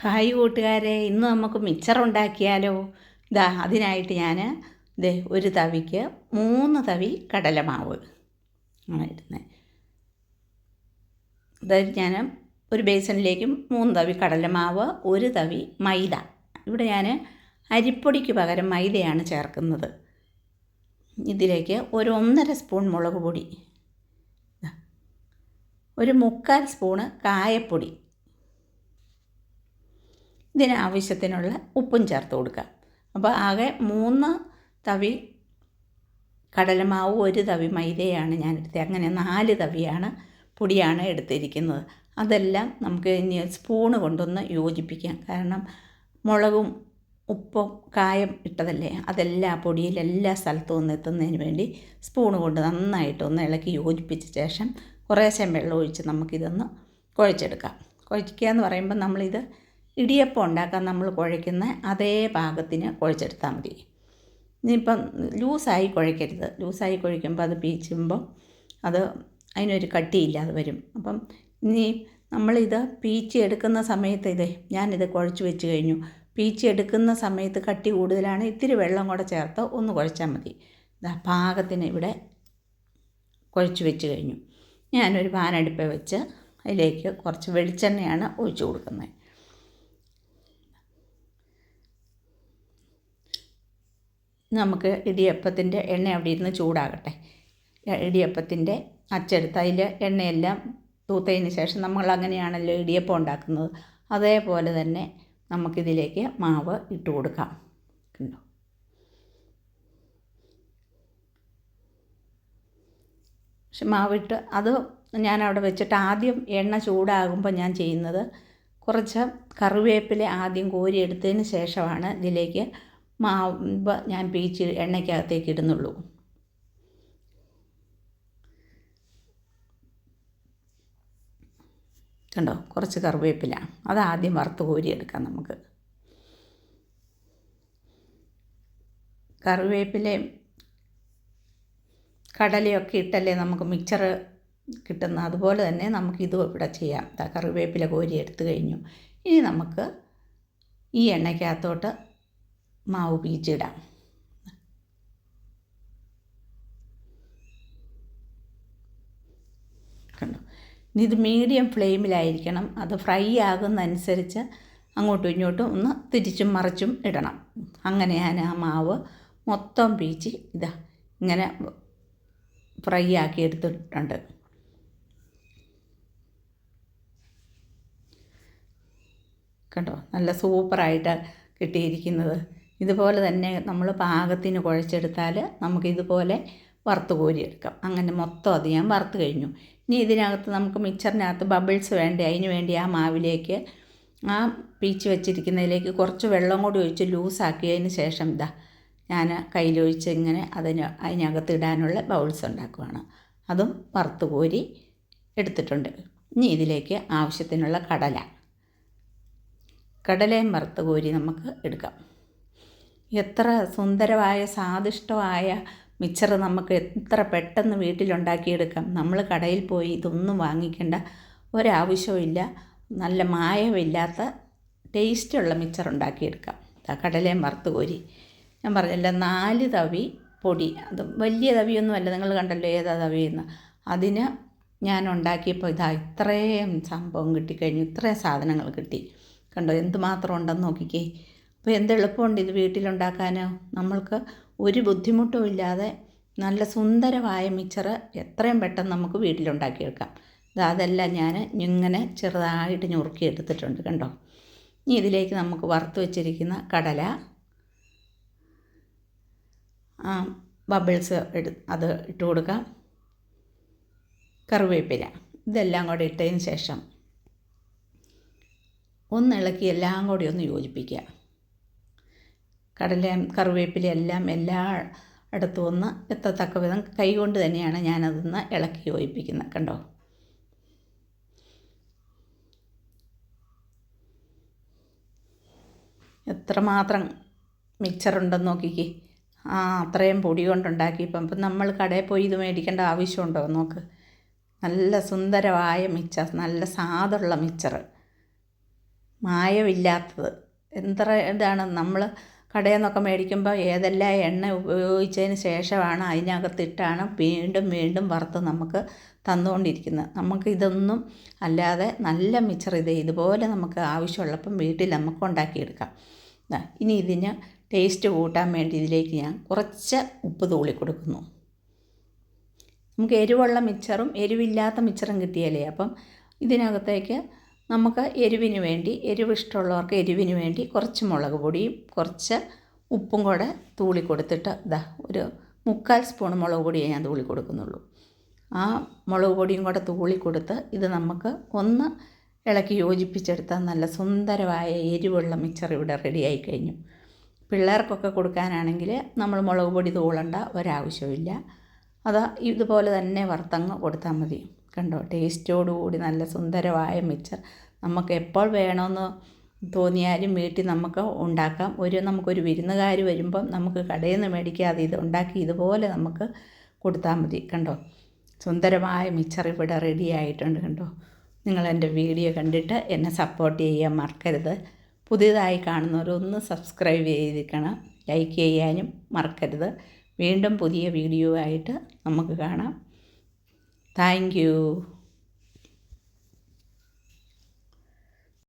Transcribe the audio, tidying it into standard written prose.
Hi കൂട്ടുകാരെ, ഇന്ന് നമുക്ക് മിച്ചർ ഉണ്ടാക്കിയാലോ? അതിനായിട്ട് ഞാൻ ഒരു തവിക്ക് 3 തവി കടലമാവ് ആണ് ഇടുന്നത്. ഞാൻ ഒരു ബേസണിലേക്ക് 3 തവി കടലമാവ്, 1 തവി മൈദ. ഇവിടെ ഞാൻ അരിപ്പൊടിക്ക് പകരം മൈദയാണ് ചേർക്കുന്നത്. ഇതിലേക്ക് ഒരു 1.5 സ്പൂൺ മുളക് പൊടി, ഒരു 3/4 സ്പൂണ് കായപ്പൊടി, ഇതിനാവശ്യത്തിനുള്ള ഉപ്പും ചേർത്ത് കൊടുക്കുക. അപ്പോൾ ആകെ 3 തവി കടലമാവ്, 1 തവി മൈദയാണ് ഞാൻ എടുത്തത്. അങ്ങനെ 4 തവിയാണ് പൊടിയാണ് എടുത്തിരിക്കുന്നത്. അതെല്ലാം നമുക്ക് ഇനി സ്പൂണ് കൊണ്ടൊന്ന് യോജിപ്പിക്കാം. കാരണം മുളകും ഉപ്പും കായം ഇട്ടതല്ലേ, അതെല്ലാം പൊടിയിൽ എല്ലാ സ്ഥലത്തും ഒന്ന് എത്തുന്നതിന് വേണ്ടി സ്പൂണ് കൊണ്ട് നന്നായിട്ടൊന്ന് ഇളക്കി യോജിപ്പിച്ച ശേഷം കുറേശ്ശെ വെള്ളം ഒഴിച്ച് നമുക്കിതൊന്ന് കുഴച്ചെടുക്കാം. കുഴയ്ക്കുക എന്ന് പറയുമ്പോൾ നമ്മളിത് ഇടിയപ്പം ഉണ്ടാക്കാൻ നമ്മൾ കുഴയ്ക്കുന്ന അതേ പാകത്തിന് കുഴച്ചെടുത്താൽ മതി. ഇനിയിപ്പം ലൂസായി കുഴയ്ക്കരുത്. ലൂസായി കുഴയ്ക്കുമ്പോൾ അത് പീച്ചുമ്പോൾ അതിനൊരു കട്ടിയില്ലാതെ വരും. അപ്പം ഇനി നമ്മളിത് പീച്ചി എടുക്കുന്ന സമയത്ത് ഞാനിത് കുഴച്ച് വെച്ച് കഴിഞ്ഞു. പീച്ചി എടുക്കുന്ന സമയത്ത് കട്ടി കൂടുതലാണ്, ഇത്തിരി വെള്ളം കൂടെ ചേർത്ത് ഒന്ന് കുഴച്ചാൽ മതി. പാകത്തിന് ഇവിടെ കുഴച്ച് വെച്ച് കഴിഞ്ഞു. ഞാനൊരു പാനടുപ്പ് വെച്ച് അതിലേക്ക് കുറച്ച് വെളിച്ചെണ്ണയാണ് ഒഴിച്ച് കൊടുക്കുന്നത്. നമുക്ക് ഇടിയപ്പത്തിൻ്റെ എണ്ണ അവിടെ ഇരുന്ന് ചൂടാകട്ടെ. ഇടിയപ്പത്തിൻ്റെ അച്ചെടുത്ത് അതിൽ എണ്ണയെല്ലാം തൂത്തതിന് ശേഷം നമ്മൾ അങ്ങനെയാണല്ലോ ഇടിയപ്പം ഉണ്ടാക്കുന്നത്. അതേപോലെ തന്നെ നമുക്കിതിലേക്ക് മാവ് ഇട്ട് കൊടുക്കാം. കണ്ടോ, പക്ഷെ മാവിട്ട് അത് ഞാനവിടെ വെച്ചിട്ട് ആദ്യം എണ്ണ ചൂടാകുമ്പോൾ ഞാൻ ചെയ്യുന്നത് കുറച്ച് കറിവേപ്പില ആദ്യം കോരി എടുത്തതിന് ശേഷമാണ് ഇതിലേക്ക് മാവ് ഞാൻ പീച്ച് എണ്ണയ്ക്കകത്തേക്ക് ഇടുന്നുള്ളൂ. കണ്ടോ, കുറച്ച് കറിവേപ്പില അതാദ്യം വറുത്ത് കോരിയെടുക്കാം. നമുക്ക് കറിവേപ്പിലയും കടലയൊക്കെ ഇട്ടല്ലേ നമുക്ക് മിക്സർ കിട്ടുന്നത്. അതുപോലെ തന്നെ നമുക്കിതും ഇവിടെ ചെയ്യാം. കറിവേപ്പില കോരി എടുത്തു കഴിഞ്ഞു. ഇനി നമുക്ക് ഈ എണ്ണയ്ക്കകത്തോട്ട് മാവ് പീച്ചിടാം. കണ്ടോ, ഇത് മീഡിയം ഫ്ലെയിമിലായിരിക്കണം. അത് ഫ്രൈ ആകുന്നതനുസരിച്ച് അങ്ങോട്ടും ഇങ്ങോട്ടും ഒന്ന് തിരിച്ചും മറിച്ചും ഇടണം. അങ്ങനെ ഞാൻ ആ മാവ് മൊത്തം പീച്ചി ഇങ്ങനെ ഫ്രൈ ആക്കി എടുത്തിട്ടുണ്ട്. കണ്ടോ, നല്ല സൂപ്പറായിട്ട് കിട്ടിയിരിക്കുന്നത്. ഇതുപോലെ തന്നെ നമ്മൾ പാകത്തിന് കുഴച്ചെടുത്താൽ നമുക്കിതുപോലെ വറുത്ത് കോരിയെടുക്കാം. അങ്ങനെ മൊത്തം അത് ഞാൻ വറുത്ത് കഴിഞ്ഞു. ഇനി ഇതിനകത്ത് നമുക്ക് മിക്സറിനകത്ത് ബബിൾസ് വേണ്ടേ, അതിന് വേണ്ടി ആ മാവിലേക്ക് ആ പീച്ച് വെച്ചിരിക്കുന്നതിലേക്ക് കുറച്ച് വെള്ളം കൂടി ഒഴിച്ച് ലൂസാക്കിയതിന് ശേഷം ഞാൻ കയ്യിലൊഴിച്ച് ഇങ്ങനെ അതിനകത്ത് ഇടാനുള്ള ബൗൾസ് ഉണ്ടാക്കുകയാണ്. അതും വറുത്ത് കോരി എടുത്തിട്ടുണ്ട്. ഇനി ഇതിലേക്ക് ആവശ്യത്തിനുള്ള കടലയും വറുത്ത് കോരി നമുക്ക് എടുക്കാം. എത്ര സുന്ദരമായ സ്വാദിഷ്ടമായ മിക്സർ നമുക്ക് എത്ര പെട്ടെന്ന് വീട്ടിലുണ്ടാക്കിയെടുക്കാം. നമ്മൾ കടയിൽ പോയി ഇതൊന്നും വാങ്ങിക്കേണ്ട ഒരാവശ്യമില്ല. നല്ല മായമില്ലാത്ത ടേസ്റ്റുള്ള മിക്സർ ഉണ്ടാക്കിയെടുക്കാം. കടലയും വറുത്ത് കോരി ഞാൻ പറഞ്ഞല്ലോ 4 തവി പൊടി. അത് വലിയ തവിയൊന്നുമല്ല, നിങ്ങൾ കണ്ടല്ലോ ഏതാ തവിയെന്ന്. അതിന് ഞാൻ ഉണ്ടാക്കിയപ്പോൾ ഇത്രയും സംഭവം കിട്ടിക്കഴിഞ്ഞു. ഇത്രയും സാധനങ്ങൾ കിട്ടി. കണ്ടോ എന്തുമാത്രം ഉണ്ടെന്ന് നോക്കിക്കേ. അപ്പോൾ എന്ത് എളുപ്പമുണ്ട് ഇത് വീട്ടിലുണ്ടാക്കാൻ. നമ്മൾക്ക് ഒരു ബുദ്ധിമുട്ടും ഇല്ലാതെ നല്ല സുന്ദരമായ മിക്സർ എത്രയും പെട്ടെന്ന് നമുക്ക് വീട്ടിലുണ്ടാക്കിയെടുക്കാം. അതെല്ലാം ഞാൻ ഇങ്ങനെ ചെറുതായിട്ട് ഞുറുക്കി എടുത്തിട്ടുണ്ട്. കണ്ടോ, ഇനി ഇതിലേക്ക് നമുക്ക് വറുത്ത് വെച്ചിരിക്കുന്ന കടല, ബബിൾസ് അത് ഇട്ട് കൊടുക്കാം. കറിവേപ്പില ഇതെല്ലാം കൂടെ ഇട്ടതിന് ശേഷം ഒന്ന് ഇളക്കി എല്ലാം കൂടി ഒന്ന് യോജിപ്പിക്കുക. കടലയും കറിവേപ്പിലയും എല്ലാം എല്ലായിടത്തും ഒന്ന് എത്തത്തക്ക വിധം കൈകൊണ്ട് തന്നെയാണ് ഞാനതൊന്ന് ഇളക്കി യോജിപ്പിക്കുന്നത്. കണ്ടോ, എത്രമാത്രം മിക്സറുണ്ടെന്ന് നോക്കിക്കേ. അത്രയും പൊടി കൊണ്ടുണ്ടാക്കിയപ്പം നമ്മൾ കടയിൽ പോയി ഇത് മേടിക്കേണ്ട ആവശ്യമുണ്ടോ? നോക്ക്, നല്ല സുന്ദരമായ മിക്സർ, നല്ല സ്വാദുള്ള മിക്സർ. മായമില്ലാത്തത്. എത്ര ഇതാണ് നമ്മൾ കടയിൽ നിന്നൊക്കെ മേടിക്കുമ്പോൾ ഏതെല്ലാം എണ്ണ ഉപയോഗിച്ചതിന് ശേഷമാണ് അതിനകത്തിട്ടാണ് വീണ്ടും വീണ്ടും വറുത്ത് നമുക്ക് തന്നുകൊണ്ടിരിക്കുന്നത്. നമുക്കിതൊന്നും അല്ലാതെ നല്ല മിച്ചർ ഇതുപോലെ നമുക്ക് ആവശ്യമുള്ളപ്പം വീട്ടിൽ നമുക്ക് ഉണ്ടാക്കിയെടുക്കാം. ഇനി ഇതിന് ടേസ്റ്റ് കൂട്ടാൻ വേണ്ടി ഇതിലേക്ക് ഞാൻ കുറച്ച് ഉപ്പ് തൂളി കൊടുക്കുന്നു. നമുക്ക് എരിവുള്ള മിച്ചറും എരിവില്ലാത്ത മിച്ചറും കിട്ടിയാലേ അപ്പം ഇതിനകത്തേക്ക് നമുക്ക് എരിവ് ഇഷ്ടമുള്ളവർക്ക് എരിവിന് വേണ്ടി കുറച്ച് മുളക് പൊടിയും കുറച്ച് ഉപ്പും കൂടെ തൂളി കൊടുത്തിട്ട് ഒരു 3/4 സ്പൂൺ മുളക് പൊടിയേ ഞാൻ തൂളി കൊടുക്കുന്നുള്ളൂ. ആ മുളക് പൊടിയും കൂടെ തൂളി കൊടുത്ത് ഇത് നമുക്ക് ഒന്ന് ഇളക്കി യോജിപ്പിച്ചെടുത്താൽ നല്ല സുന്ദരമായ എരിവുള്ള മിച്ചർ ഇവിടെ റെഡിയായി കഴിഞ്ഞു. പിള്ളേർക്കൊക്കെ കൊടുക്കാനാണെങ്കിൽ നമ്മൾ മുളക് പൊടി തൂളേണ്ട ഒരാവശ്യമില്ല. അത് ഇതുപോലെ തന്നെ വറുത്തങ്ങ് കൊടുത്താൽ മതി. കണ്ടോ, ടേസ്റ്റോടുകൂടി നല്ല സുന്ദരമായ മിച്ചർ നമുക്ക് എപ്പോൾ വേണമെന്ന് തോന്നിയാലും വീട്ടിൽ നമുക്ക് ഉണ്ടാക്കാം. നമുക്കൊരു വിരുന്നുകാർ വരുമ്പം നമുക്ക് കടയിൽ നിന്ന് മേടിക്കാതെ ഇത് ഉണ്ടാക്കി ഇതുപോലെ നമുക്ക് കൊടുത്താൽ മതി. കണ്ടോ, സുന്ദരമായ മിച്ചർ ഇവിടെ റെഡി ആയിട്ടുണ്ട്. കണ്ടോ, നിങ്ങളെൻ്റെ വീഡിയോ കണ്ടിട്ട് എന്നെ സപ്പോർട്ട് ചെയ്യാൻ മറക്കരുത്. പുതിയതായി കാണുന്നവരൊന്ന് സബ്സ്ക്രൈബ് ചെയ്തിരിക്കണം, ലൈക്ക് ചെയ്യാനും മറക്കരുത്. വീണ്ടും പുതിയ വീഡിയോ ആയിട്ട് നമുക്ക് കാണാം. Thank you.